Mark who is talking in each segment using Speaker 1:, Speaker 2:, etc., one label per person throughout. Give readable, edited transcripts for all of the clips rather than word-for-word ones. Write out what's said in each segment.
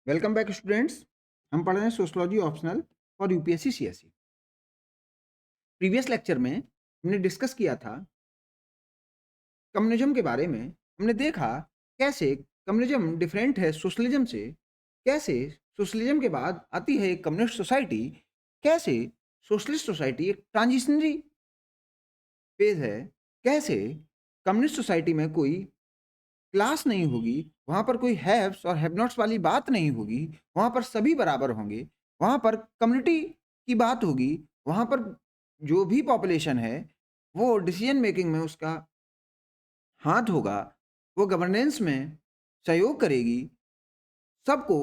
Speaker 1: Welcome back students. हम पढ़ रहे हैं sociology optional for UPSC CSE. Previous lecture में हमने डिस्कस किया था कम्युनिज्म के बारे में। हमने देखा कैसे कम्युनिज्म डिफरेंट है सोशलिज्म से, कैसे सोशलिज्म के बाद आती है एक कम्युनिस्ट सोसाइटी, कैसे सोशलिस्ट सोसाइटी एक ट्रांजिशनरी फेज है, कैसे कम्युनिस्ट सोसाइटी में कोई क्लास नहीं होगी, वहाँ पर कोई हैव्स और हैव नॉट्स वाली बात नहीं होगी, वहाँ पर सभी बराबर होंगे, वहाँ पर कम्युनिटी की बात होगी, वहाँ पर जो भी पॉपुलेशन है, वो डिसीजन मेकिंग में उसका हाथ होगा, वो गवर्नेंस में सहयोग करेगी, सबको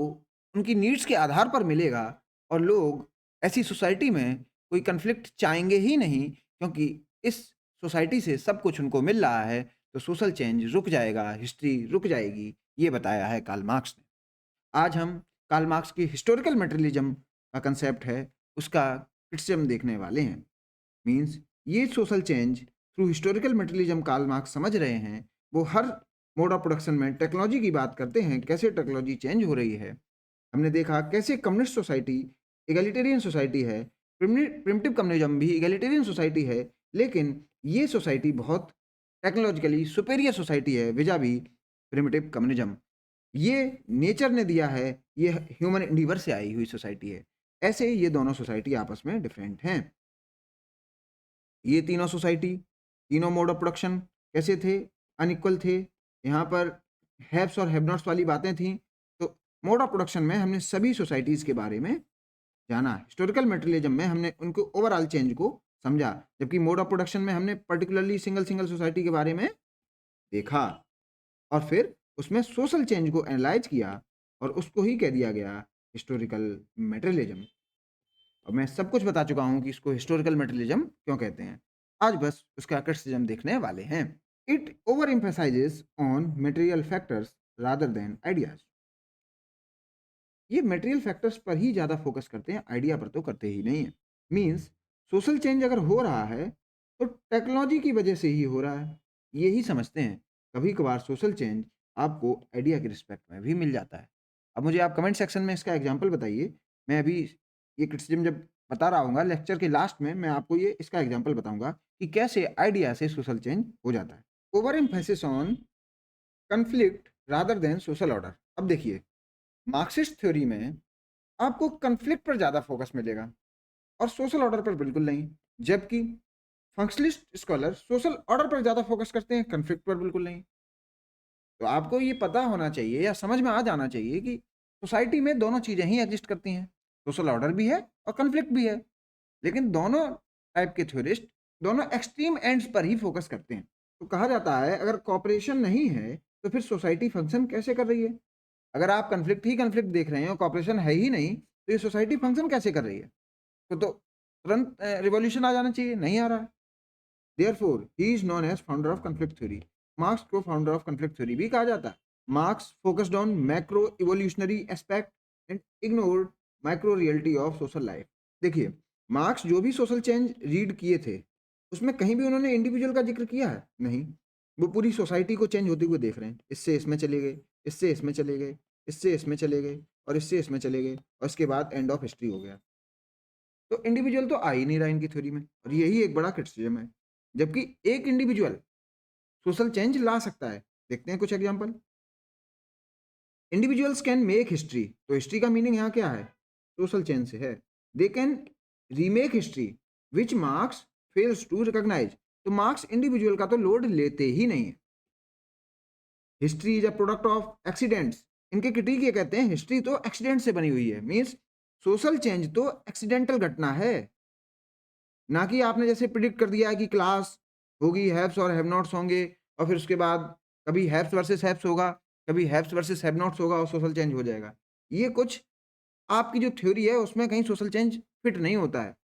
Speaker 1: उनकी नीड्स के आधार पर मिलेगा और लोग ऐसी सोसाइटी में कोई कन्फ्लिक्ट चाहेंगे ही नहीं, क्योंकि इस सोसाइटी से सब कुछ उनको मिल रहा है, तो सोशल चेंज रुक जाएगा, हिस्ट्री रुक जाएगी। ये बताया है कार्ल मार्क्स ने। आज हम कार्ल मार्क्स की हिस्टोरिकल मटेरियलिज्म का कंसेप्ट है, उसका क्रिटिसिज्म देखने वाले हैं। मीन्स ये social change through historical materialism Karl Marx समझ रहे हैं। वो हर मोड ऑफ प्रोडक्शन में टेक्नोलॉजी की बात करते हैं, कैसे टेक्नोलॉजी चेंज हो रही है। हमने देखा कैसे कम्युनिस्ट सोसाइटी इगैलिटेरियन सोसाइटी है, प्रिमिटिव कम्युनिज्म भी इगैलिटेरियन सोसाइटी है, लेकिन ये सोसाइटी बहुत टेक्नोलॉजिकली सुपेरियर सोसाइटी है विजा भी प्रिमिटिव कम्युनिज्म। ये नेचर ने दिया है, ये ह्यूमन इंडीवर से आई हुई सोसाइटी है। ऐसे ये दोनों सोसाइटी आपस में डिफरेंट हैं। ये तीनों सोसाइटी, तीनों मोड ऑफ प्रोडक्शन कैसे थे? अनइक्वल थे। यहाँ पर हैव्स और हैव नॉट्स वाली बातें थी। तो मोड ऑफ प्रोडक्शन में हमने सभी सोसाइटीज़ के बारे में जाना। हिस्टोरिकल मटेरियलिज्म में हमने उनको ओवरऑल चेंज को समझा, जबकि मोड ऑफ प्रोडक्शन में हमने पर्टिकुलरली सिंगल सिंगल सोसाइटी के बारे में देखा और फिर उसमें सोशल चेंज को एनालाइज किया और उसको ही कह दिया गया हिस्टोरिकल मटेरियलिज्म। और मैं सब कुछ बता चुका हूँ कि इसको हिस्टोरिकल मटेरियलिज्म क्यों कहते हैं। आज बस उसका क्रिटिसिज्म देखने वाले हैं। It over emphasises on material factors rather than ideas. ये मटेरियल फैक्टर्स पर ही ज़्यादा फोकस करते हैं, आइडिया पर तो करते ही नहीं है। मीन्स सोशल चेंज अगर हो रहा है तो टेक्नोलॉजी की वजह से ही हो रहा है, यही समझते हैं। कभी कभार सोशल चेंज आपको आइडिया के रिस्पेक्ट में भी मिल जाता है। अब मुझे आप कमेंट सेक्शन में इसका एग्जाम्पल बताइए। मैं अभी ये क्रिटिसिज्म जब बता रहा हूँ लेक्चर के लास्ट में, मैं आपको ये इसका एग्जाम्पल बताऊंगा कि कैसे आइडिया से सोशल चेंज हो जाता है। Over emphasis on conflict rather than social order. अब देखिए, मार्क्सिस्ट थ्योरी में आपको कन्फ्लिक्ट पर ज़्यादा फोकस मिलेगा और सोशल ऑर्डर पर बिल्कुल नहीं, जबकि फंक्शनलिस्ट स्कॉलर सोशल ऑर्डर पर ज़्यादा फोकस करते हैं, कन्फ्लिक्ट पर बिल्कुल नहीं। तो आपको ये पता होना चाहिए या समझ में आ जाना चाहिए कि सोसाइटी में दोनों चीज़ें ही एग्जिस्ट करती हैं, सोशल ऑर्डर भी है और कन्फ्लिक्ट भी है। लेकिन दोनों टाइप के थ्योरिस्ट दोनों एक्सट्रीम एंड्स पर ही फोकस करते हैं। तो कहा जाता है अगर कॉपरेशन नहीं है तो फिर सोसाइटी फंक्शन कैसे कर रही है? अगर आप कन्फ्लिक्ट ही कन्फ्लिक्ट देख रहे हैं और कॉपरेशन है ही नहीं, तो ये सोसाइटी फंक्शन कैसे कर रही है? तो तुरंत रिवॉल्यूशन आ जाना चाहिए, नहीं आ रहा है। Therefore he is known as founder of conflict theory. Marx को फाउंडर ऑफ कन्फ्लिक्ट थ्योरी भी कहा जाता है। Marx focused on macro evolutionary aspect and ignored micro reality of social life. देखिए, मार्क्स जो भी सोशल चेंज रीड किए थे, उसमें कहीं भी उन्होंने इंडिविजुअल का जिक्र किया है? नहीं। वो पूरी सोसाइटी को चेंज होते हुए देख रहे हैं। इससे इसमें चले गए, इससे इसमें चले गए, इससे इसमें चले गए और इससे इसमें चले गए और इसके बाद एंड ऑफ हिस्ट्री हो गया। तो इंडिविजुअल तो आ ही नहीं रहा इनकी थ्योरी में, और यही एक बड़ा क्रिटिसिज्म है। जबकि एक इंडिविजुअल सोशल चेंज ला सकता है। देखते हैं कुछ example. Individuals can make history, तो हिस्ट्री का मीनिंग यहाँ क्या है? सोशल चेंज से है। They can remake history which Marx fails to recognise, तो मार्क्स इंडिविजुअल का तो लोड लेते ही नहीं है। History is a product of accidents. इनके क्रिटिक ये कहते हैं हिस्ट्री तो एक्सीडेंट से बनी हुई है। मीन्स सोशल चेंज तो एक्सीडेंटल घटना है, ना कि आपने जैसे प्रिडिक्ट कर दिया है कि क्लास होगी, हैव्स और हैव नॉट्स होंगे और फिर उसके बाद कभी हैव्स वर्सेस हैव्स होगा, कभी हैव्स वर्सेस हैव नॉट्स होगा और सोशल चेंज हो जाएगा। ये कुछ आपकी जो थ्योरी है उसमें कहीं सोशल चेंज फिट नहीं होता है।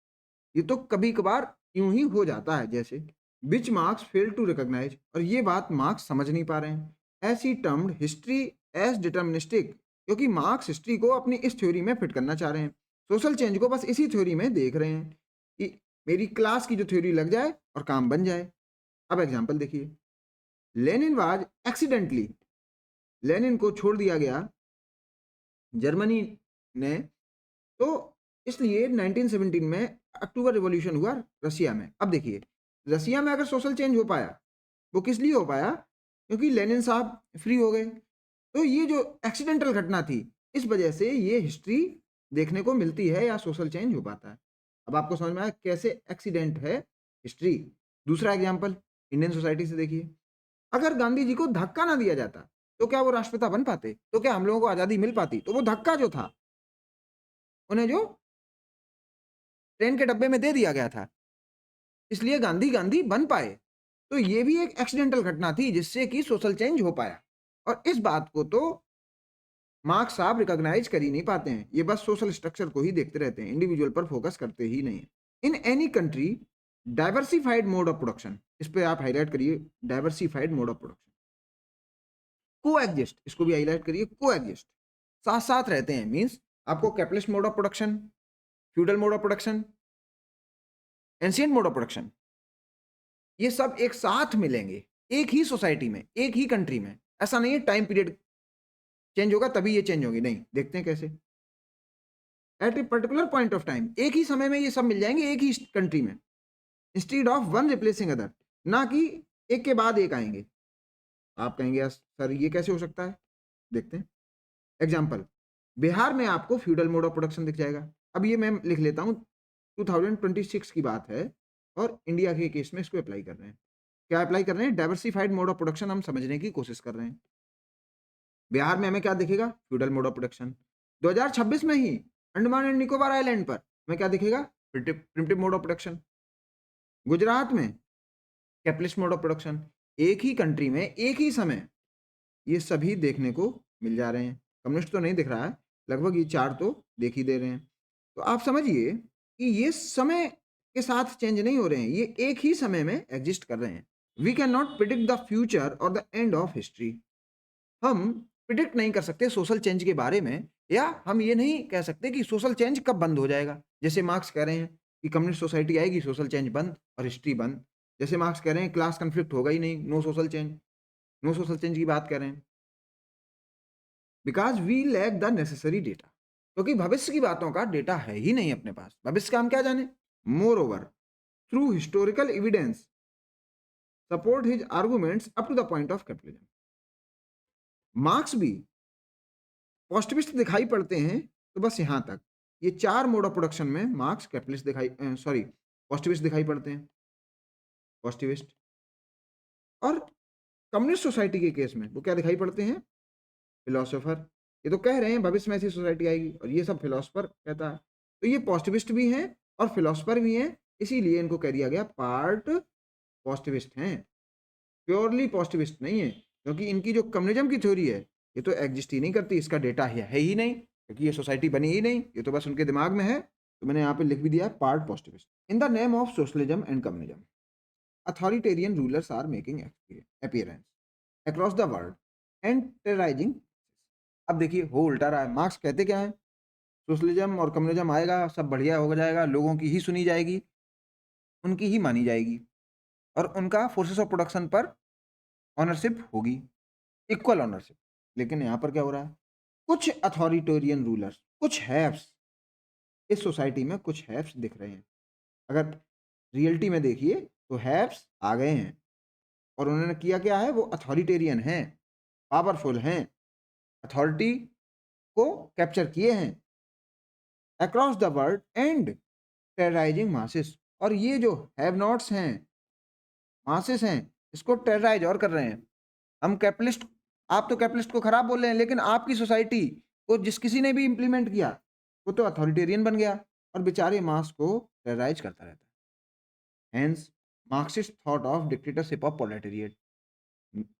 Speaker 1: ये तो कभी-कभार यूँ ही हो जाता है, जैसे which Marx fail to recognise, और ये बात मार्क्स समझ नहीं पा रहे हैं। As he termed history as deterministic, क्योंकि मार्क्स हिस्ट्री को अपनी इस थ्योरी में फिट करना चाह रहे हैं। सोशल चेंज को बस इसी थ्योरी में देख रहे हैं कि मेरी क्लास की जो थ्योरी लग जाए और काम बन जाए। अब एग्जांपल देखिए, लेनिन वाज एक्सीडेंटली, लेनिन को छोड़ दिया गया जर्मनी ने। तो इसलिए 1917 में अक्टूबर रिवॉल्यूशन हुआ रसिया में। अब देखिए, रसिया में अगर सोशल चेंज हो पाया, वो किस लिए हो पाया? क्योंकि लेनिन साहब फ्री हो गए। तो ये जो एक्सीडेंटल घटना थी, इस वजह से ये हिस्ट्री देखने को मिलती है या सोशल चेंज हो पाता है। अब आपको समझ में आया कैसे एक्सीडेंट है हिस्ट्री। दूसरा एग्जाम्पल इंडियन सोसाइटी से देखिए, अगर गांधी जी को धक्का ना दिया जाता तो क्या वो राष्ट्रपिता बन पाते? तो क्या हम लोगों को आजादी मिल पाती? तो वो धक्का जो था, उन्हें जो ट्रेन के डब्बे में दे दिया गया था, इसलिए गांधी गांधी बन पाए। तो ये भी एक एक्सीडेंटल घटना थी जिससे कि सोशल चेंज हो पाया। और इस बात को तो मार्क्स साहब रिकॉग्नाइज कर ही नहीं पाते हैं। ये बस सोशल स्ट्रक्चर को ही देखते रहते हैं, इंडिविजुअल पर फोकस करते ही नहीं है। In any country diversified mode of production, इस पे आप हाईलाइट करिए, diversified mode of production. Coexist, इसको भी हाईलाइट करिए, कोएग्जिस्ट, साथ साथ रहते हैं। मींस आपको capitalist mode of production, feudal mode of production, ancient mode of production, ये सब एक साथ मिलेंगे एक ही सोसाइटी में, एक ही कंट्री में। ऐसा नहीं है टाइम पीरियड चेंज होगा तभी ये चेंज होगी, नहीं। देखते हैं कैसे। At a particular point of time, एक ही समय में ये सब मिल जाएंगे एक ही कंट्री में, instead of one replacing other, ना कि एक के बाद एक आएंगे। आप कहेंगे यार सर ये कैसे हो सकता है? देखते हैं एग्जाम्पल। बिहार में आपको फ्यूडल मोड ऑफ प्रोडक्शन दिख जाएगा। अब ये मैं लिख लेता हूँ, 2026 की बात है और इंडिया के केस में इसको अप्लाई कर रहे हैं। क्या अप्लाई कर रहे हैं? डाइवर्सिफाइड मोड ऑफ प्रोडक्शन हम समझने की कोशिश कर रहे हैं। बिहार में हमें क्या दिखेगा? Feudal mode of production. 2026 में ही अंडमान एंड निकोबार आइलैंड पर हमें क्या दिखेगा? Primitive mode of production. Gujarat में कैपिटलिस्ट मोड ऑफ प्रोडक्शन। एक ही कंट्री में एक ही समय ये सभी देखने को मिल जा रहे हैं। कम्युनिस्ट तो नहीं दिख रहा है, लगभग ये चार तो देख ही दे रहे हैं। तो आप समझिए कि ये समय के साथ चेंज नहीं हो रहे हैं, ये एक ही समय में एग्जिस्ट कर रहे हैं। We can not predict the future और द एंड ऑफ हिस्ट्री। हम प्रिडिक्ट नहीं कर सकते सोशल चेंज के बारे में, या हम ये नहीं कह सकते कि सोशल चेंज कब बंद हो जाएगा। जैसे मार्क्स कह रहे हैं कि कम्युनिस्ट सोसाइटी आएगी, सोशल चेंज बंद और हिस्ट्री बंद। जैसे मार्क्स कह रहे हैं क्लास कन्फ्लिक्ट होगा ही नहीं, no social change, no social change की बात कर रहे हैं। Because we lack the necessary data, क्योंकि भविष्य की बातों का डेटा है ही नहीं अपने पास। भविष्य का हम क्या जाने? Moreover through historical evidence support his arguments up to the point of capitalism. Marx भी पॉजिटिविस्ट दिखाई पड़ते हैं तो बस यहां तक। ये चार मोड ऑफ प्रोडक्शन में मार्क्स कैपिटलिस्ट दिखाई सॉरी पॉजिटिविस्ट दिखाई पड़ते हैं, पॉजिटिविस्ट। और कम्युनिस्ट सोसाइटी के केस में वो क्या दिखाई पड़ते हैं? फिलोसोफर। ये तो कह रहे हैं भविष्य में ऐसी सोसाइटी आएगी और ये सब फिलोसोफर कहता है। तो ये पॉजिटिविस्ट भी हैं और फिलोसोफर भी हैं, इसीलिए इनको कह दिया गया पार्ट पॉजिटिविस्ट हैं। प्योरली पॉजिटिविस्ट नहीं है, क्योंकि इनकी जो कम्युनिज्म की थ्योरी है ये तो एग्जिस्ट ही नहीं करती, इसका डेटा है ही नहीं, क्योंकि ये सोसाइटी बनी ही नहीं, ये तो बस उनके दिमाग में है। तो मैंने यहाँ पे लिख भी दिया part positivist. In the name of socialism and communism authoritarian rulers are making appearance across the world and terrorising. अब देखिए हो उल्टा रहा है। मार्क्स कहते क्या है? सोशलिज्म और कम्युनिज्म आएगा, सब बढ़िया हो जाएगा, लोगों की ही सुनी जाएगी, उनकी ही मानी जाएगी और उनका फोर्सेस ऑफ प्रोडक्शन पर ऑनरशिप होगी, इक्वल ऑनरशिप। लेकिन यहाँ पर क्या हो रहा है? कुछ अथॉरिटेरियन रूलर्स, कुछ हैव्स, इस सोसाइटी में कुछ हैव्स दिख रहे हैं। अगर रियलिटी में देखिए तो हैव्स आ गए हैं और उन्होंने किया क्या है? वो अथॉरिटेरियन हैं, पावरफुल हैं, अथॉरिटी को कैप्चर किए हैं across the world and terrorising masses. और ये जो हैव नॉट्स हैं, मासेस हैं, इसको टेरराइज और कर रहे हैं। हम कैपिटलिस्ट, आप तो कैपिटलिस्ट को खराब बोल रहे हैं, लेकिन आपकी सोसाइटी को जिस किसी ने भी इंप्लीमेंट किया वो तो अथॉरिटेरियन बन गया और बेचारे मास को टेरराइज करता रहता है। Hence Marxist thought of dictatorship of proletariat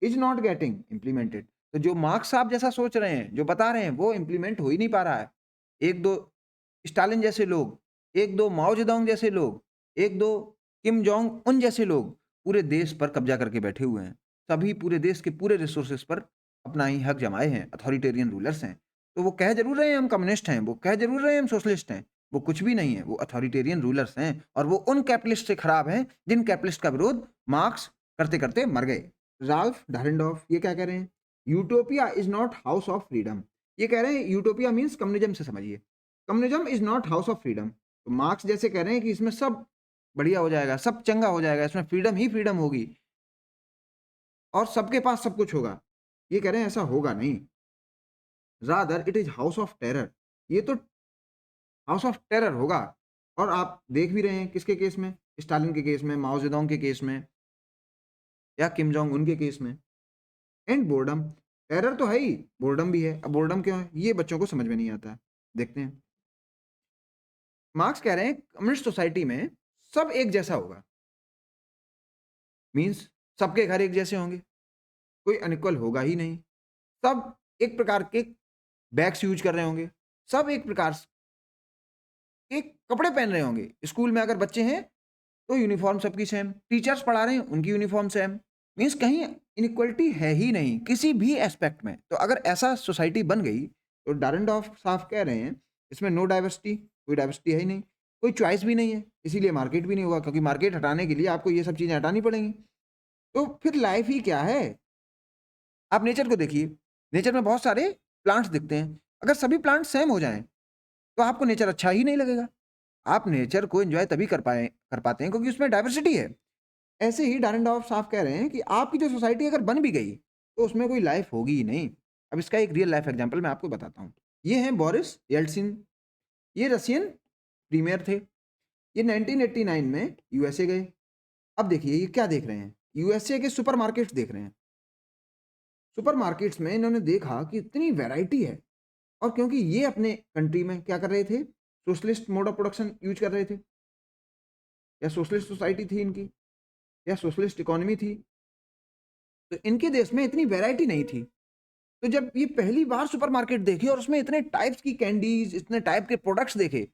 Speaker 1: is not getting implemented. तो जो मार्क्स साहब जैसा सोच रहे हैं, जो बता रहे हैं, वो इम्प्लीमेंट हो ही नहीं पा रहा है। एक दो स्टालिन जैसे लोग, एक दो माओ जेडोंग जैसे लोग, एक दो किम जोंग उन जैसे लोग पूरे देश पर कब्जा करके बैठे हुए हैं। सभी पूरे देश के पूरे रिसोर्सेस पर अपना ही हक जमाए हैं, अथॉरिटेरियन रूलर्स हैं। तो वो कह जरूर रहे हैं हम कम्युनिस्ट हैं, वो कह जरूर रहे हैं हम सोशलिस्ट हैं, वो कुछ भी नहीं है, वो अथॉरिटेरियन रूलर्स हैं और वो उन कैपिटलिस्ट से खराब हैं जिन कैपिटलिस्ट का विरोध मार्क्स करते करते मर गए। राल्फ डारेंडॉर्फ ये क्या कह रहे हैं? Utopia is not house of freedom, ये कह रहे हैं यूटोपिया मीन्स कम्युनिज्म से समझिए। Communism is not house of freedom. तो मार्क्स जैसे कह रहे हैं कि इसमें सब बढ़िया हो जाएगा, सब चंगा हो जाएगा, इसमें फ्रीडम ही फ्रीडम होगी और सबके पास सब कुछ होगा। ये कह रहे हैं ऐसा होगा नहीं। Rather it is house of terror. ये तो हाउस ऑफ टेरर होगा। और आप देख भी रहे हैं किसके केस में, स्टालिन के केस में, माओ जेडोंग के केस में या किम जोंग उन के केस में। एंड बोर्डम, टेरर तो है ही, बोर्डम भी है। अब बोर्डम क्यों है ये बच्चों को समझ में नहीं आता है। देखते हैं। मार्क्स कह रहे हैं कम्युनिस्ट सोसाइटी में सब एक जैसा होगा। मींस सबके घर एक जैसे होंगे, कोई अनइक्वल होगा ही नहीं। सब एक प्रकार के बैग्स यूज कर रहे होंगे, सब एक प्रकार के कपड़े पहन रहे होंगे। स्कूल में अगर बच्चे हैं तो यूनिफॉर्म सबकी सेम, टीचर्स पढ़ा रहे हैं उनकी यूनिफॉर्म सेम। मीन्स कहीं इनइक्वलिटी है ही नहीं किसी भी एस्पेक्ट में। तो अगर ऐसा सोसाइटी बन गई तो डारेंडॉर्फ साफ कह रहे हैं इसमें नो डाइवर्सिटी, कोई डाइवर्सिटी है ही नहीं, कोई चॉइस भी नहीं है, इसीलिए मार्केट भी नहीं होगा, क्योंकि मार्केट हटाने के लिए आपको ये सब चीज़ें हटानी पड़ेंगी। तो फिर लाइफ ही क्या है? आप नेचर को देखिए, नेचर में बहुत सारे प्लांट्स दिखते हैं। अगर सभी प्लांट सेम हो जाएं तो आपको नेचर अच्छा ही नहीं लगेगा। आप नेचर को एंजॉय तभी कर पाते हैं क्योंकि उसमें डाइवर्सिटी है। ऐसे ही डायरेंडॉर्फ साफ कह रहे हैं कि आपकी जो सोसाइटी अगर बन भी गई तो उसमें कोई लाइफ होगी ही नहीं। अब इसका एक रियल लाइफ एग्जांपल मैं आपको बताता हूँ। ये हैं बोरिस येल्टसिन। ये रशियन प्रीमियर थे। ये 1989 में यूएसए गए। अब देखिए ये क्या देख रहे हैं, यूएसए के सुपरमार्केट्स देख रहे हैं। सुपरमार्केट्स में इन्होंने देखा कि इतनी वैरायटी है। और क्योंकि ये अपने कंट्री में क्या कर रहे थे, socialist mode of production use कर रहे थे, या सोशलिस्ट सोसाइटी थी इनकी, या सोशलिस्ट इकोनॉमी थी, तो इनके देश में इतनी वैरायटी नहीं थी। तो जब ये पहली बार सुपरमार्केट देखी और उसमें इतने टाइप्स की कैंडीज, इतने टाइप के प्रोडक्ट्स देखे,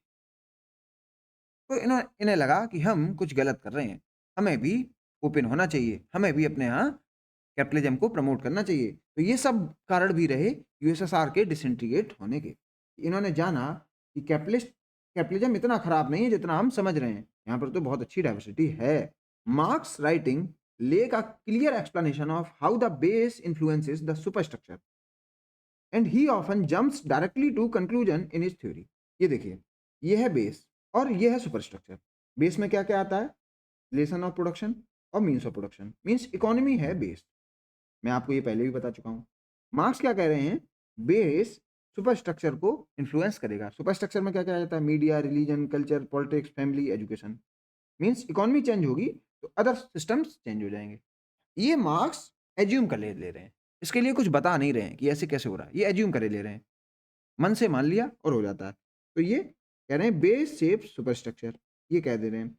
Speaker 1: तो इन्हें इन्हें लगा कि हम कुछ गलत कर रहे हैं, हमें भी ओपन होना चाहिए, हमें भी अपने यहाँ कैपिटलिज्म को प्रमोट करना चाहिए। तो ये सब कारण भी रहे यूएसएसआर के डिसइंटीग्रेट होने के। इन्होंने जाना कि कैपिटलिज्म इतना खराब नहीं है जितना हम समझ रहे हैं, यहाँ पर तो बहुत अच्छी डाइवर्सिटी है। Marx writing lack a clear explanation of how the base influences the superstructure and he often jumps directly to conclusion in his theory. ये देखिए, ये है बेस और ये है सुपरस्ट्रक्चर। बेस में क्या क्या आता है, रिलेशन ऑफ प्रोडक्शन और means of production. Means economy है बेस, मैं आपको ये पहले भी बता चुका हूँ। मार्क्स क्या कह रहे हैं, बेस सुपर स्ट्रक्चर को इन्फ्लुएंस करेगा। सुपर स्ट्रक्चर में क्या क्या आ जाता है, media, religion, culture, politics, family, education. Means economy change होगी तो अदर सिस्टम्स चेंज हो जाएंगे। ये मार्क्स एज्यूम कर ले रहे हैं, इसके लिए कुछ बता नहीं रहे हैं कि ऐसे कैसे हो रहा है, ये एज्यूम करे ले रहे हैं, मन से मान लिया और हो जाता है। तो ये कह रहे हैं बेस शेप सुपर स्ट्रक्चर, ये कह दे रहे हैं।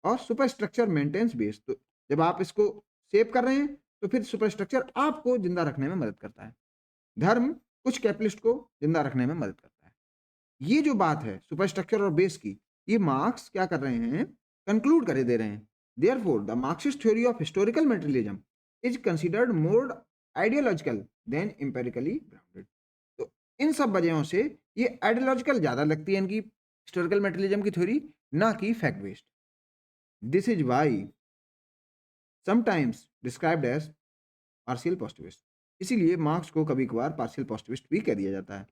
Speaker 1: और सुपर स्ट्रक्चर मेंटेन्स बेस। तो जब आप इसको शेप कर रहे हैं तो फिर सुपर स्ट्रक्चर आपको जिंदा रखने में मदद करता है। धर्म कुछ कैपिटलिस्ट को जिंदा रखने में मदद करता है। ये जो बात है सुपर स्ट्रक्चर और बेस की, ये मार्क्स क्या कर रहे हैं, कंक्लूड करे दे रहे हैं। Therefore the Marxist theory of historical materialism is considered more ideological than empirically grounded. तो इन सब वजहों से ये आइडियोलॉजिकल ज्यादा लगती है इनकी हिस्टोरिकल मटेरियलिज्म की थ्योरी, ना कि fact based. This is why sometimes described as partial positivist. इसीलिए मार्क्स को कभी कभार पार्शियल पॉजिटिविस्ट भी कह दिया जाता है।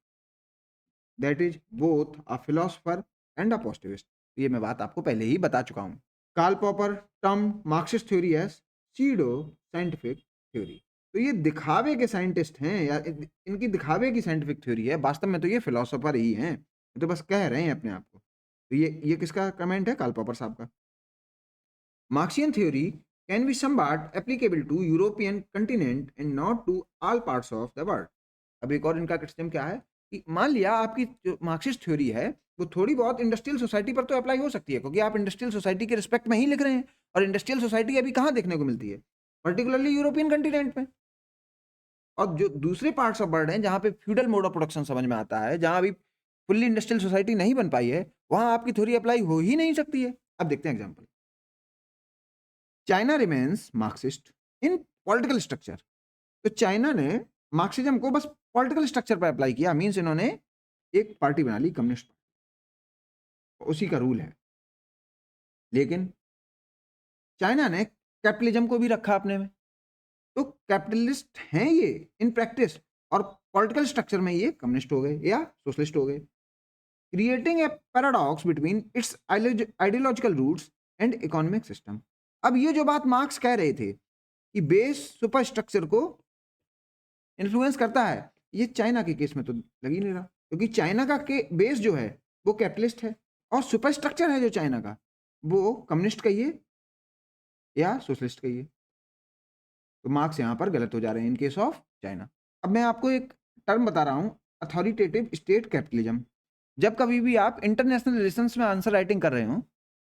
Speaker 1: That is both a philosopher and a positivist. ये मैं बात आपको पहले ही बता चुका हूँ। Karl Popper term Marxist theory as pseudo scientific theory. तो ये दिखावे के साइंटिस्ट हैं, या इनकी दिखावे की साइंटिफिक थ्योरी है, वास्तव में तो ये फिलोसोफर ही हैं, ये तो बस कह रहे हैं अपने आप को। तो ये किसका कमेंट है, कार्ल पॉपर साहब का। Marxian theory can be somewhat applicable to European continent and not to all parts of the world. अब एक और इनका क्रिटिसिज्म क्या है कि मान लिया आपकी जो मार्क्सिस्ट थ्योरी है वो थोड़ी बहुत इंडस्ट्रियल सोसाइटी पर तो अप्लाई हो सकती है, क्योंकि आप इंडस्ट्रियल सोसाइटी के रिस्पेक्ट में ही लिख रहे हैं, और इंडस्ट्रियल सोसाइटी अभी कहाँ देखने को मिलती है, पर्टिकुलरली यूरोपियन कंटिनेंट में। और जो दूसरे पार्ट्स ऑफ वर्ल्ड हैं जहाँ पे फ्यूडल मोड ऑफ प्रोडक्शन समझ में आता है, जहाँ अभी फुल्ली इंडस्ट्रियल सोसाइटी नहीं बन पाई है, वहाँ आपकी थ्योरी अप्लाई हो ही नहीं सकती है। अब देखते हैं एग्जाम्पल। चाइना रिमेन्स मार्क्सिस्ट इन पॉलिटिकल स्ट्रक्चर। तो चाइना ने मार्क्सिज्म को बस पॉलिटिकल स्ट्रक्चर पर अप्लाई किया। मींस इन्होंने एक पार्टी बना ली, कम्युनिस्ट पार्टी, उसी का रूल है। लेकिन चाइना ने कैपिटलिज्म को भी रखा अपने में। तो कैपिटलिस्ट हैं ये इन प्रैक्टिस, और पॉलिटिकल स्ट्रक्चर में ये कम्युनिस्ट हो गए या सोशलिस्ट हो गए, creating a paradox between its ideological roots and economic system. अब ये जो बात मार्क्स कह रहे थे कि बेस सुपर स्ट्रक्चर को इन्फ्लुएंस करता है, ये चाइना के केस में तो लग ही नहीं रहा, क्योंकि चाइना का के बेस जो है वो कैपिटलिस्ट है और सुपर स्ट्रक्चर है जो चाइना का वो कम्युनिस्ट कहिए या सोशलिस्ट कहिए। तो मार्क्स यहाँ पर गलत हो जा रहे हैं इन केस ऑफ चाइना। अब मैं आपको एक टर्म बता रहा हूँ, अथॉरिटेटिव स्टेट कैपिटलिज्म। जब कभी भी आप इंटरनेशनल रिलेशंस में आंसर राइटिंग कर रहे हो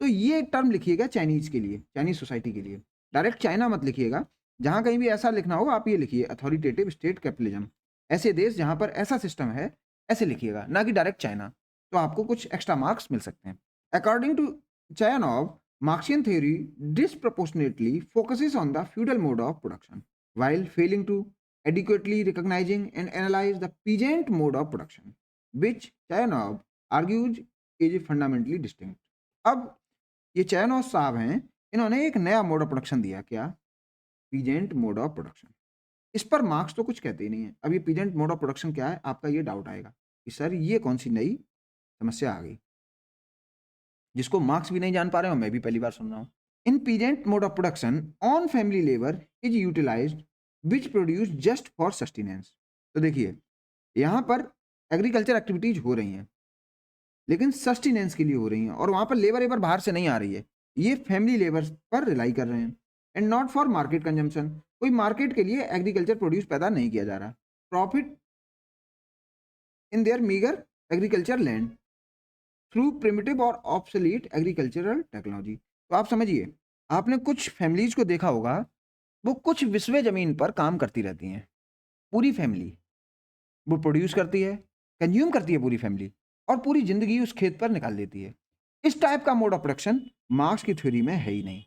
Speaker 1: तो ये टर्म लिखिएगा चाइनीज के लिए, चाइनीज सोसाइटी के लिए, डायरेक्ट चाइना मत लिखिएगा। जहां कहीं भी ऐसा लिखना हो आप ये लिखिए अथॉरिटेटिव स्टेट कैपिटलिज्म, ऐसे देश जहां पर ऐसा सिस्टम है ऐसे लिखिएगा, ना कि डायरेक्ट चाइना, तो आपको कुछ एक्स्ट्रा मार्क्स मिल सकते हैं। According to Chayanov, Marxian theory disproportionately focuses on the feudal mode of production, while failing to adequately recognizing and analyze the peasant mode of production, which Chayanov argues is fundamentally distinct. अब ये चायनॉव साहब हैं, इन्होंने एक नया mode of production दिया, क्या? Peasant mode of production. इस पर मार्क्स तो कुछ कहते ही नहीं है। अब ये पीजेंट मोड ऑफ प्रोडक्शन क्या है, आपका ये डाउट आएगा कि सर ये कौन सी नई समस्या आ गई जिसको मार्क्स भी नहीं जान पा रहे हो, मैं भी पहली बार सुन रहा हूँ। In peasant mode of production on family labour is utilised which produce just for sustenance. तो देखिए यहाँ पर एग्रीकल्चर एक्टिविटीज हो रही हैं लेकिन सस्टेनेंस के लिए हो रही हैं और वहाँ पर लेबर बाहर से नहीं आ रही है, ये फैमिली लेबर पर रिलाई कर रहे हैं, and not for market consumption. कोई मार्केट के लिए एग्रीकल्चर प्रोड्यूस पैदा नहीं किया जा रहा। Profit in their meagre agriculture land through primitive और ऑब्सोलीट एग्रीकल्चरल टेक्नोलॉजी। तो आप समझिए, आपने कुछ फैमिलीज को देखा होगा, वो कुछ विस्वे जमीन पर काम करती रहती हैं, पूरी फैमिली वो प्रोड्यूस करती है, कंज्यूम करती है पूरी फैमिली, और पूरी जिंदगी उस खेत पर निकाल देती है। इस टाइप का मोड ऑफ प्रोडक्शन मार्क्स की थ्योरी में है ही नहीं।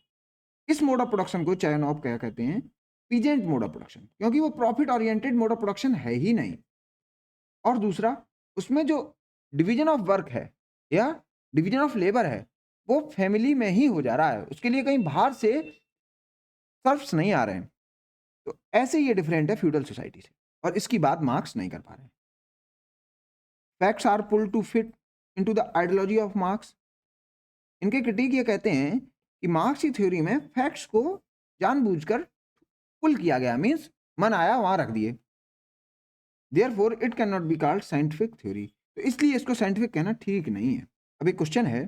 Speaker 1: इस मोड ऑफ प्रोडक्शन को चायनॉव क्या कहते हैं? पीजेंट मोड ऑफ प्रोडक्शन, क्योंकि वो profit oriented mode of production है ही नहीं। और दूसरा, उसमें जो डिवीजन ऑफ वर्क है या डिवीजन ऑफ लेबर है वो फैमिली में ही हो जा रहा है, उसके लिए कहीं बाहर से सर्फ्स नहीं आ रहे हैं। तो ऐसे ये डिफरेंट है फ्यूडल सोसाइटी से, और इसकी बात मार्क्स नहीं कर पा रहे हैं। Facts are pull to fit into the ideology of Marx. इनके क्रिटिक ये कहते हैं कि मार्क्स की थ्योरी में फैक्ट्स को जानबूझकर पुल किया गया, मीन्स मन आया वहां रख दिए। Therefore it can not be called scientific theory. तो इसलिए इसको साइंटिफिक कहना ठीक नहीं है। अब एक क्वेश्चन है,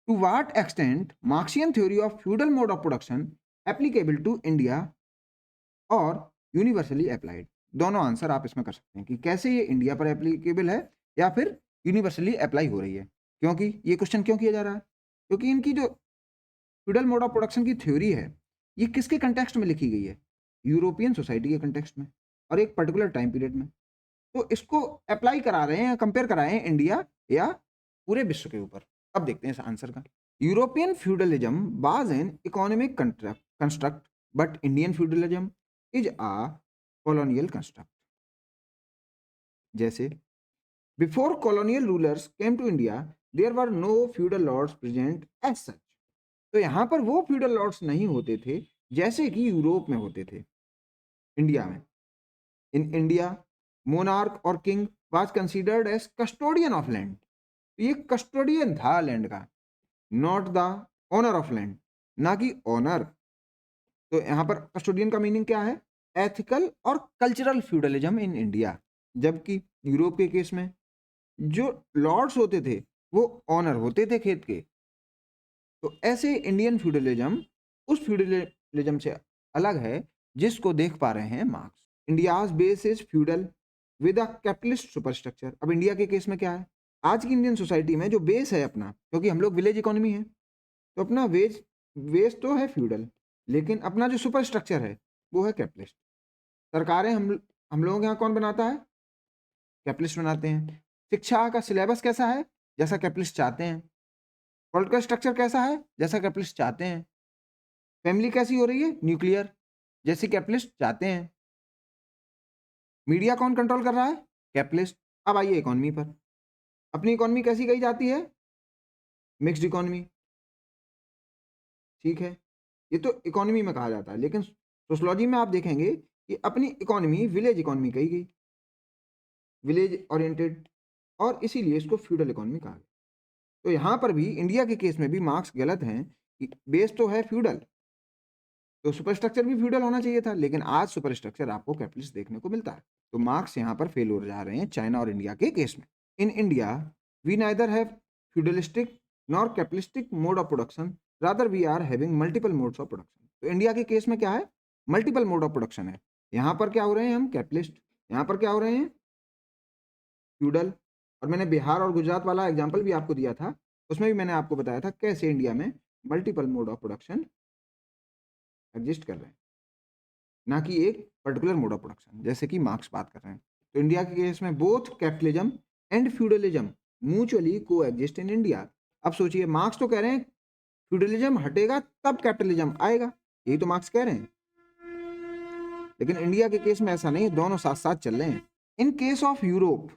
Speaker 1: to what extent Marxian theory of feudal mode of production applicable to India और यूनिवर्सली अप्लाइड। दोनों आंसर आप इसमें कर सकते हैं कि कैसे ये इंडिया पर एप्लीकेबल है या फिर यूनिवर्सली अप्लाई हो रही है। क्योंकि ये क्वेश्चन क्यों किया जा रहा है? क्योंकि इनकी जो फ्यूडल मोड ऑफ प्रोडक्शन की थ्योरी है ये किसके कंटेक्स्ट में लिखी गई है? यूरोपियन सोसाइटी के कंटेक्स्ट में और एक पर्टिकुलर टाइम पीरियड में। तो इसको अप्लाई करा रहे हैं, कंपेयर करा रहे हैं इंडिया या पूरे विश्व के ऊपर। अब देखते हैं इस आंसर का। European feudalism was an economic construct but Indian feudalism is a colonial construct. जैसे before colonial rulers came to India there were no feudal lords present as such. तो यहाँ पर वो फ्यूडल लॉर्ड्स नहीं होते थे जैसे कि यूरोप में होते थे। इंडिया में, इन इंडिया मोनार्क और king was considered as custodian of land. ये कस्टोडियन था लैंड का, not the owner of land, ना कि ओनर। तो यहाँ पर कस्टोडियन का मीनिंग क्या है? एथिकल और कल्चरल फ्यूडलिज्म इन इंडिया। जबकि यूरोप के केस में जो लॉर्ड्स होते थे वो ओनर होते थे खेत के। तो ऐसे इंडियन फ्यूडलिज्म उस फ्यूडलिज्म से अलग है जिसको देख पा रहे हैं marks. India's base is feudal with a capitalist superstructure. अब इंडिया के केस में क्या है? आज की इंडियन सोसाइटी में जो बेस है अपना, क्योंकि हम लोग विलेज इकोनॉमी है, तो अपना बेस तो है फ्यूडल, लेकिन अपना जो सुपर स्ट्रक्चर है वो है कैपिटलिस्ट। सरकारें हम लोगों के यहाँ कौन बनाता है? कैपिटलिस्ट बनाते हैं। शिक्षा का सिलेबस कैसा है? जैसा कैपिटलिस्ट चाहते हैं। पॉलिटिकल स्ट्रक्चर कैसा है? जैसा कैपिटलिस्ट चाहते हैं। फैमिली कैसी हो रही है? न्यूक्लियर, जैसे कैपिटलिस्ट चाहते हैं। मीडिया कौन कंट्रोल कर रहा है? कैपिटलिस्ट। अब आइए इकोनॉमी पर। अपनी इकोनॉमी कैसी कही जाती है? Mixed economy. ठीक है, ये तो इकोनॉमी में कहा जाता है, लेकिन सोशलॉजी में आप देखेंगे कि अपनी इकोनॉमी विलेज इकोनॉमी कही गई। विलेज ओरिएंटेड, और इसीलिए इसको फ्यूडल इकोनॉमी कहा गया। तो यहाँ पर भी इंडिया के केस में भी मार्क्स गलत हैं कि बेस तो है फ्यूडल, तो सुपर स्ट्रक्चर भी फ्यूडल होना चाहिए था, लेकिन आज सुपर स्ट्रक्चर आपको कैपिटलिस्ट देखने को मिलता है। तो मार्क्स यहाँ पर फेल हो जा रहे हैं चाइना और इंडिया के केस में। In India we neither have feudalistic nor capitalistic mode of production, rather we are having multiple modes of production. तो इंडिया के केस में क्या है, मल्टीपल मोड ऑफ प्रोडक्शन है। यहाँ पर क्या हो रहे हैं हम, कैपिटलिस्ट, यहाँ पर क्या हो रहे हैं, फ्यूडल। और मैंने बिहार और गुजरात वाला एग्जाम्पल भी आपको दिया था, उसमें भी मैंने आपको बताया था कैसे इंडिया में multiple mode of production exist कर रहे हैं, ना कि एक पर्टिकुलर मोड ऑफ प्रोडक्शन जैसे कि मार्क्स बात कर रहे हैं। तो इंडिया के केस में both capitalism and feudalism mutually को एग्जिस्ट इन इंडिया। अब सोचिए, मार्क्स तो कह रहे हैं फ्यूडलिज्म हटेगा तब कैपिटलिज्म आएगा, यही तो मार्क्स कह रहे हैं, लेकिन इंडिया के केस में ऐसा नहीं, दोनों साथ साथ चल रहे हैं। In case of Europe,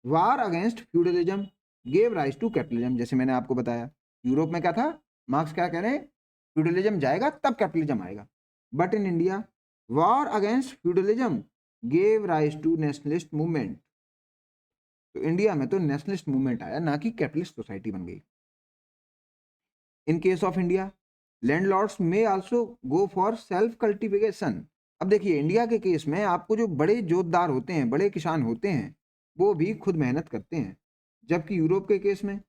Speaker 1: war against feudalism gave rise to capitalism. जैसे मैंने आपको बताया, यूरोप में क्या था, मार्क्स क्या कह रहे हैं, फ्यूडलिज्म जाएगा तब कैपिटलिज्म आएगा। But in India, war against feudalism gave rise to nationalist movement. तो इंडिया में तो नेशनलिस्ट मूवमेंट आया, ना कि कैपिटलिस्ट सोसाइटी बन गई। In case of India, landlords may also go for self cultivation. अब देखिए, इंडिया के केस में आपको जो बड़े जोतदार होते हैं, बड़े किसान होते हैं, वो भी खुद मेहनत करते हैं, जबकि यूरोप के केस में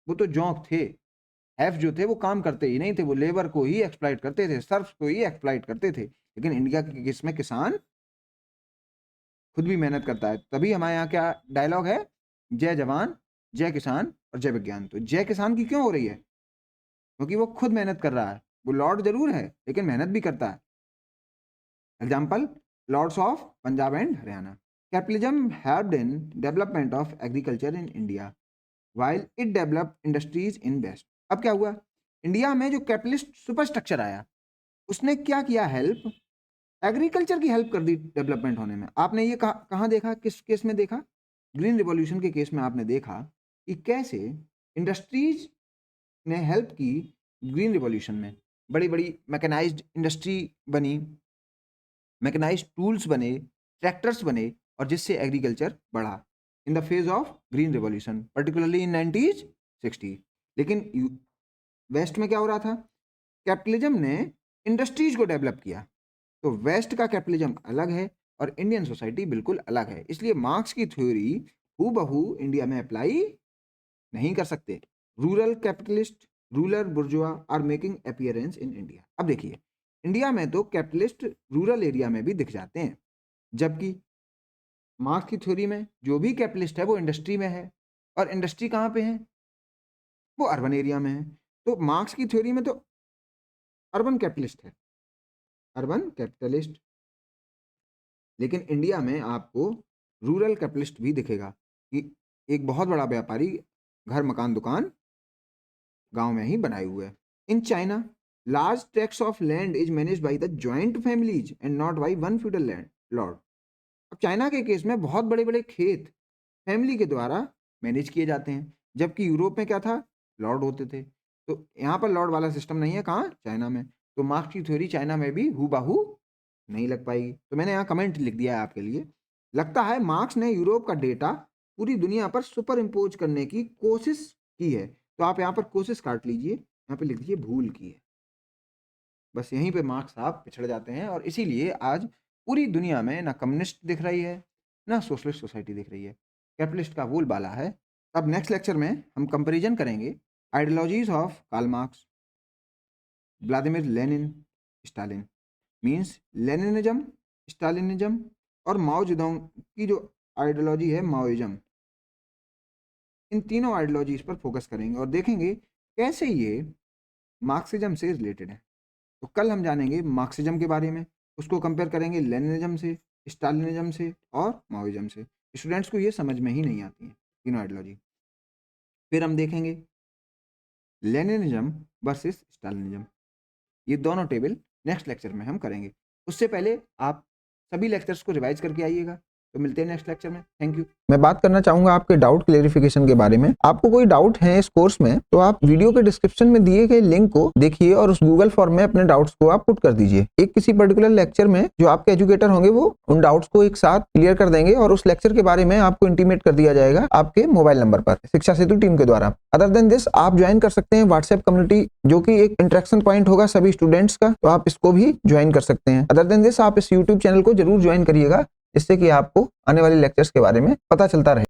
Speaker 1: वो तो जोंक थे, हैफ जो थे वो काम करते ही नहीं थे, वो लेबर को ही एक्सप्लॉइट करते थे, सर्फ को ही एक्सप्लॉइट करते थे। लेकिन इंडिया के केस में किसान खुद भी मेहनत करता है। तभी हमारे यहाँ क्या डायलॉग है, जय जवान, जय किसान और जय विज्ञान। तो जय किसान की क्यों हो रही है, क्योंकि वो खुद मेहनत कर रहा है। वो लॉर्ड जरूर है लेकिन मेहनत भी करता है। Example, lords of Punjab and Haryana. Capitalism helped in development of agriculture in India while it developed industries in west। अब क्या हुआ, इंडिया में जो कैपिटलिस्ट सुपर स्ट्रक्चर आया, उसने क्या किया, हेल्प, एग्रीकल्चर की हेल्प कर दी डेवलपमेंट होने में। आपने ये कहाँ देखा, किस केस में देखा, ग्रीन रिवॉल्यूशन के केस में आपने देखा कि कैसे इंडस्ट्रीज ने हेल्प की ग्रीन रिवॉल्यूशन में। बड़ी बड़ी मैकेनाइज्ड इंडस्ट्री बनी, मैकेनाइज्ड टूल्स बने, ट्रैक्टर्स बने, और जिससे एग्रीकल्चर बढ़ा in the phase of green revolution, particularly in 1960। लेकिन वेस्ट में क्या हो रहा था, कैपिटलिज्म ने इंडस्ट्रीज को डेवलप किया। तो वेस्ट का कैपिटलिज्म अलग है और इंडियन सोसाइटी बिल्कुल अलग है, इसलिए मार्क्स की थ्योरी हूबहू इंडिया में अप्लाई नहीं कर सकते। Rural capitalist, rural bourgeois are making appearance in India. अब देखिए, इंडिया में तो कैपिटलिस्ट रूरल एरिया में भी दिख जाते हैं, जबकि मार्क्स की थ्योरी में जो भी कैपिटलिस्ट है वो इंडस्ट्री में है, और इंडस्ट्री कहाँ पे है, वो अर्बन एरिया में है। तो मार्क्स की थ्योरी में तो अर्बन कैपिटलिस्ट है, अर्बन कैपिटलिस्ट, लेकिन इंडिया में आपको रूरल कैपिटलिस्ट भी दिखेगा कि एक बहुत बड़ा व्यापारी घर मकान दुकान गांव में ही बनाए हुए है। In China, large tracts of land is managed by the joint families and not by one feudal land Lord. अब चाइना के केस में बहुत बड़े बड़े खेत फैमिली के द्वारा मैनेज किए जाते हैं, जबकि यूरोप में क्या था, लॉर्ड होते थे। तो यहाँ पर लॉर्ड वाला सिस्टम नहीं है, कहाँ, चाइना में। तो मार्क्स की थ्योरी चाइना में भी हूबहू नहीं लग पाएगी। तो मैंने यहाँ कमेंट लिख दिया है आपके लिए, लगता है मार्क्स ने यूरोप का डेटा पूरी दुनिया पर सुपर इम्पोज करने की कोशिश की है। तो आप यहाँ पर कोशिश काट लीजिए, यहाँ पे लिख दीजिए भूल की है। बस यहीं पे मार्क्स आप पिछड़ जाते हैं, और इसीलिए आज पूरी दुनिया में ना कम्युनिस्ट दिख रही है, ना सोशलिस्ट सोसाइटी दिख रही है, कैपिटलिस्ट का बोलबाला है। अब नेक्स्ट लेक्चर में हम कंपैरिजन करेंगे ideologies of Karl Marx, Vladimir Lenin, Stalin, means Leninism, Stalinism, और माओ जेडोंग की जो आइडियोलॉजी है माओइज्म। इन तीनों आइडियोलॉजीज पर फोकस करेंगे और देखेंगे कैसे ये मार्क्सिज्म से रिलेटेड है। तो कल हम जानेंगे मार्क्सिज्म के बारे में, उसको कंपेयर करेंगे लेनिनिज्म से, स्टालिनिज्म से और माओइज्म से। स्टूडेंट्स को ये समझ में ही नहीं आती है तीनों आइडियोलॉजी। फिर हम देखेंगे लेनिनिज्म वर्सेस स्टालिनिज्म, ये दोनों टेबल नेक्स्ट लेक्चर में हम करेंगे। उससे पहले आप सभी लेक्चर्स को रिवाइज करके आइएगा। तो मिलते हैं नेक्स्ट लेक्चर में। Thank you. मैं बात करना चाहूंगा आपके डाउट क्लेरिफिकेशन के बारे में। आपको कोई डाउट है इस कोर्स में तो आप वीडियो के डिस्क्रिप्शन में दिए गए लिंक को देखिए और उस गूगल फॉर्म में अपने डाउट्स को आप पुट कर दीजिए। एक किसी पर्टिकुलर लेक्चर में जो आपके एजुकेटर होंगे वो उन डाउट्स को एक साथ क्लियर कर देंगे और उस लेक्चर के बारे में आपको इंटीमेट कर दिया जाएगा आपके मोबाइल नंबर पर शिक्षा सेतु टीम के द्वारा। अदर देन दिस आप ज्वाइन कर सकते हैं व्हाट्सएप कम्युनिटी, जो कि एक इंटरेक्शन पॉइंट होगा सभी स्टूडेंट्स का, तो आप इसको भी ज्वाइन कर सकते हैं। अदर देन दिस आप इस यूट्यूब चैनल को जरूर ज्वाइन करिएगा, जिससे कि आपको आने वाले लेक्चर्स के बारे में पता चलता रहे।